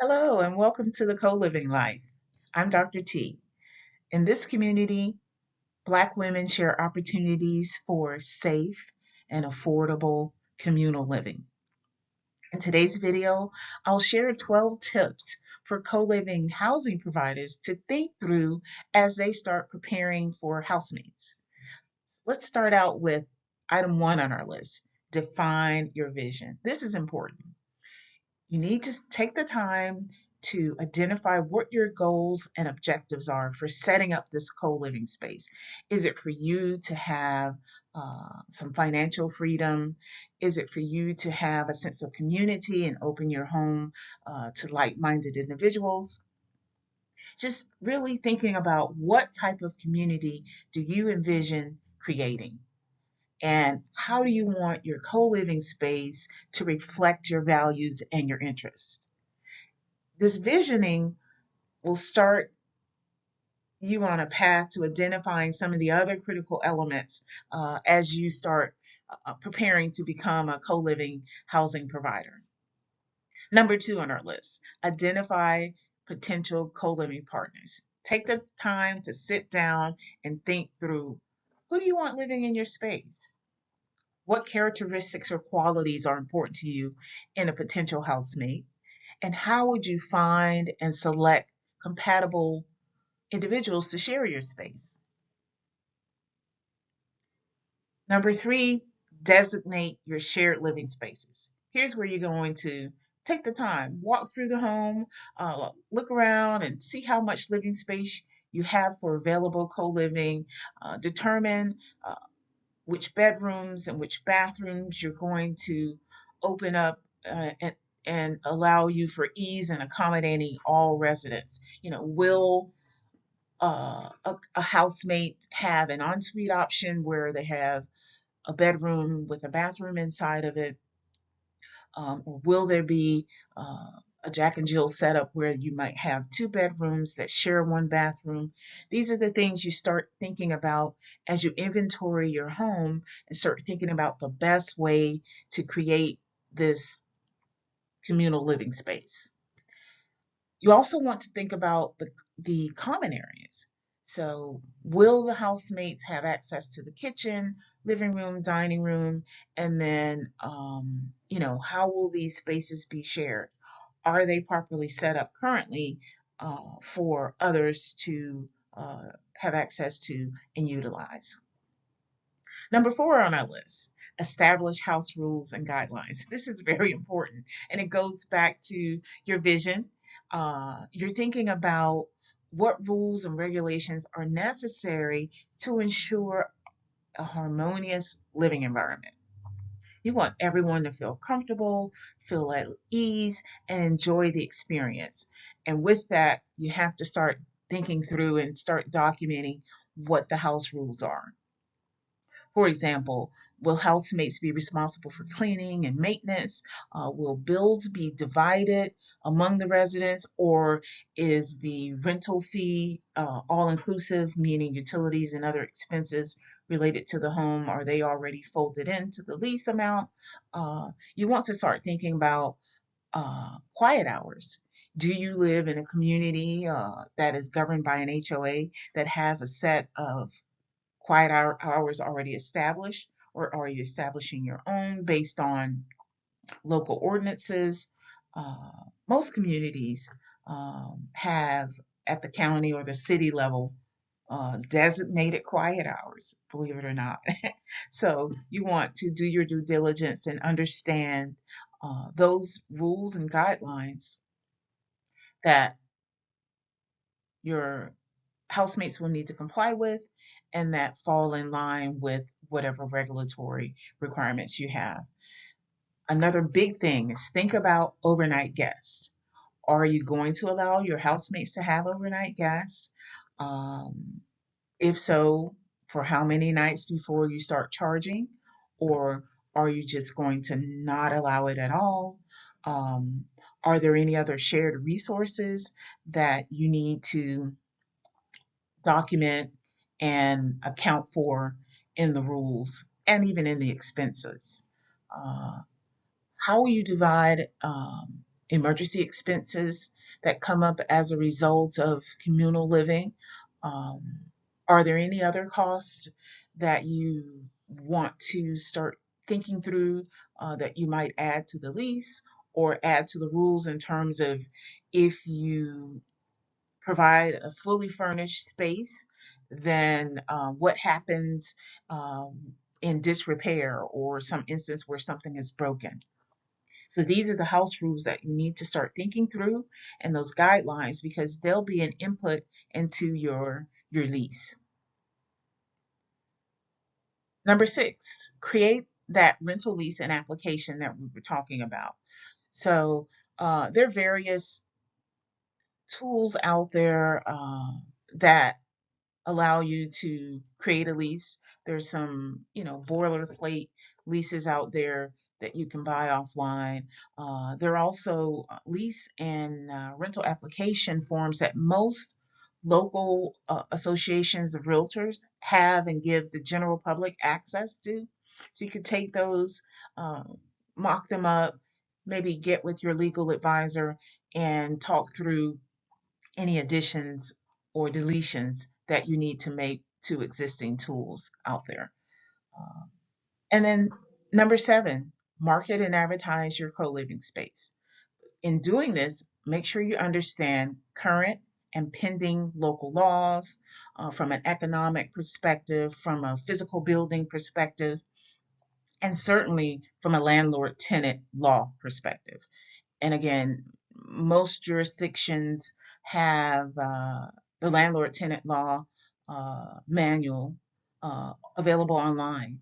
Hello, and welcome to the Co-Living Life. I'm Dr. T. In this community, Black women share opportunities for safe and affordable communal living. In today's video, I'll share 12 tips for co-living housing providers to think through as they start preparing for housemates. Let's start out with item one on our list. Define your vision. This is important. You need to take the time to identify what your goals and objectives are for setting up this co-living space. Is it for you to have some financial freedom? Is it for you to have a sense of community and open your home to like-minded individuals? Just really thinking about what type of community do you envision creating? And how do you want your co-living space to reflect your values and your interests? This visioning will start you on a path to identifying some of the other critical elements as you start preparing to become a co-living housing provider. Number two on our list, identify potential co-living partners. Take the time to sit down and think through, who do you want living in your space? What characteristics or qualities are important to you in a potential housemate? And how would you find and select compatible individuals to share your space? Number three, designate your shared living spaces. Here's where you're going to take the time, walk through the home, look around and see how much living space you have for available co-living, determine which bedrooms and which bathrooms you're going to open up and allow you for ease in accommodating all residents. Will a housemate have an ensuite option where they have a bedroom with a bathroom inside of it? Or will there be a Jack and Jill setup where you might have two bedrooms that share one bathroom? These are the things you start thinking about as you inventory your home and start thinking about the best way to create this communal living space. You also want to think about the common areas. So, will the housemates have access to the kitchen, living room, dining room? And then, how will these spaces be shared? Are they properly set up currently for others to have access to and utilize? Number four on our list, establish house rules and guidelines. This is very important, and it goes back to your vision. You're thinking about what rules and regulations are necessary to ensure a harmonious living environment. You want everyone to feel comfortable, feel at ease, and enjoy the experience. And with that, you have to start thinking through and start documenting what the house rules are. For example, will housemates be responsible for cleaning and maintenance? Will bills be divided among the residents, or is the rental fee all inclusive, meaning utilities and other expenses related to the home, are they already folded into the lease amount? You want to start thinking about quiet hours. Do you live in a community that is governed by an HOA that has a set of quiet hours already established, or are you establishing your own based on local ordinances? Most communities have, at the county or the city level, designated quiet hours, believe it or not. So you want to do your due diligence and understand those rules and guidelines that your housemates will need to comply with and that fall in line with whatever regulatory requirements you have. Another big thing is think about overnight guests. Are you going to allow your housemates to have overnight guests? Um, if so, for how many nights before you start charging? Or are you just going to not allow it at all? Um, are there any other shared resources that you need to document and account for in the rules and even in the expenses? Uh, how will you divide emergency expenses that come up as a result of communal living? Um, are there any other costs that you want to start thinking through that you might add to the lease or add to the rules in terms of if you provide a fully furnished space, then what happens in disrepair or some instance where something is broken? So these are the house rules that you need to start thinking through and those guidelines because they'll be an input into your lease. Number 6, create that rental lease and application that we were talking about. So there are various tools out there that allow you to create a lease. There's some, boilerplate leases out there that you can buy offline. There are also lease and rental application forms that most local associations of realtors have and give the general public access to. So you could take those, uh, mock them up, maybe get with your legal advisor and talk through any additions or deletions that you need to make to existing tools out there. Uh, and then number 7, market and advertise your co-living space. In doing this, make sure you understand current and pending local laws from an economic perspective, from a physical building perspective, and certainly from a landlord tenant law perspective. And again, most jurisdictions have the landlord tenant law manual available online.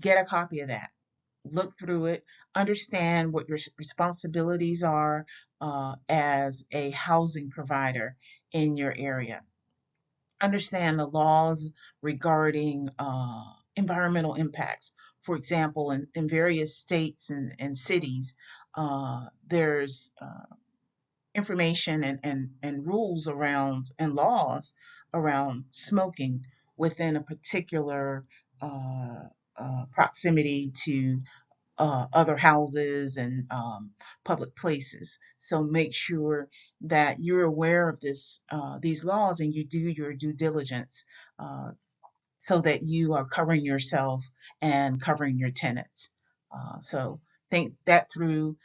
Get a copy of that. Look through it, understand what your responsibilities are as a housing provider in your area. Understand the laws regarding environmental impacts. For example, in various states and cities, there's information and rules around and laws around smoking within a particular uh, proximity to other houses and public places. So make sure that you're aware of these laws and you do your due diligence so that you are covering yourself and covering your tenants. So think that through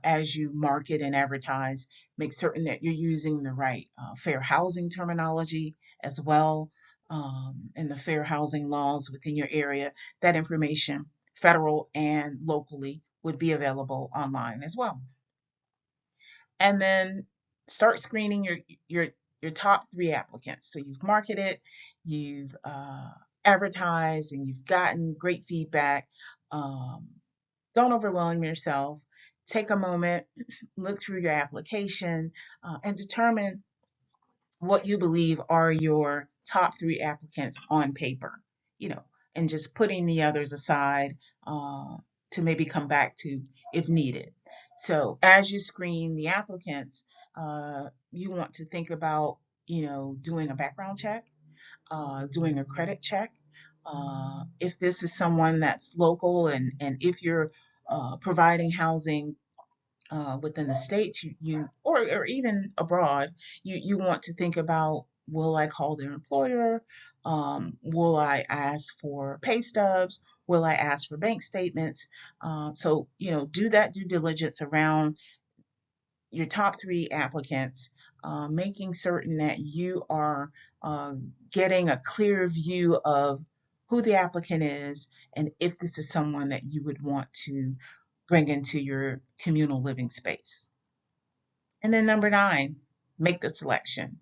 as you market and advertise. Make certain that you're using the right fair housing terminology as well, and the fair housing laws within your area. That information, federal and locally, would be available online as well. And then start screening your your top 3 applicants. So you've marketed, you've advertised, and you've gotten great feedback. Um, don't overwhelm yourself. Take a moment, look through your application, and determine what you believe are your top 3 applicants on paper, you know, and just putting the others aside to maybe come back to if needed. So as you screen the applicants, you want to think about, doing a background check, doing a credit check. If this is someone that's local and if you're providing housing within the states, or even abroad, you want to think about, will I call their employer? Will I ask for pay stubs? Will I ask for bank statements? So do that due diligence around your top 3 applicants, making certain that you are getting a clear view of who the applicant is and if this is someone that you would want to bring into your communal living space. And then number 9, make the selection.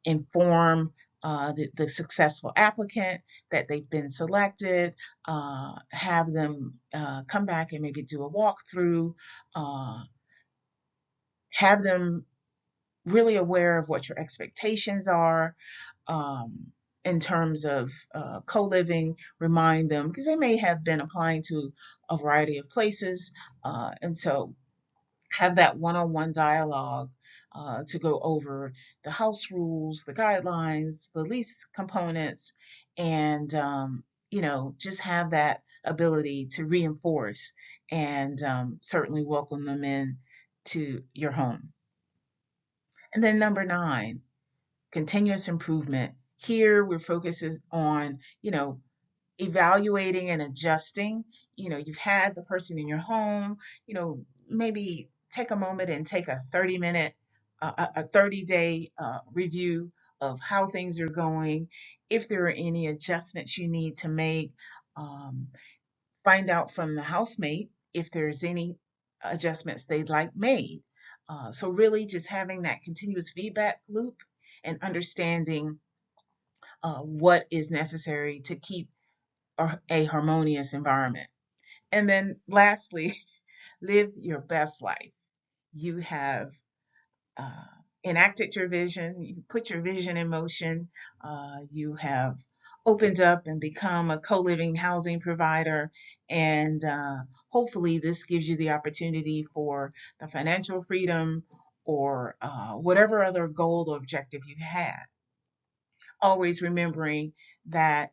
Inform the successful applicant that they've been selected, have them come back and maybe do a walkthrough, uh, have them really aware of what your expectations are in terms of co-living. Remind them because they may have been applying to a variety of places, and so have that one-on-one dialogue to go over the house rules, the guidelines, the lease components, and just have that ability to reinforce and certainly welcome them in to your home. And then number 9, continuous improvement. Here we're focusing on, evaluating and adjusting. You've had the person in your home, maybe take a moment and take a 30-minute, a 30-day review of how things are going. If there are any adjustments you need to make, um, find out from the housemate if there's any adjustments they'd like made. So really just having that continuous feedback loop and understanding what is necessary to keep a harmonious environment. And then lastly, live your best life. You have uh, enacted your vision, you put your vision in motion, you have opened up and become a co-living housing provider, and hopefully this gives you the opportunity for the financial freedom or whatever other goal or objective you had. Always remembering that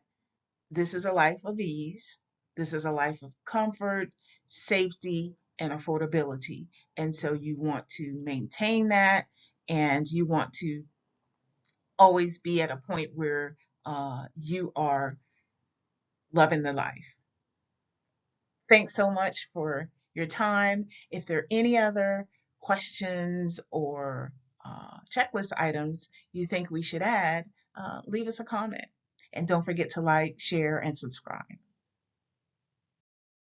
this is a life of ease. This is a life of comfort, safety, and affordability. And so you want to maintain that, and you want to always be at a point where you are loving the life. Thanks so much for your time. If there are any other questions or checklist items you think we should add, leave us a comment. And don't forget to like, share, and subscribe.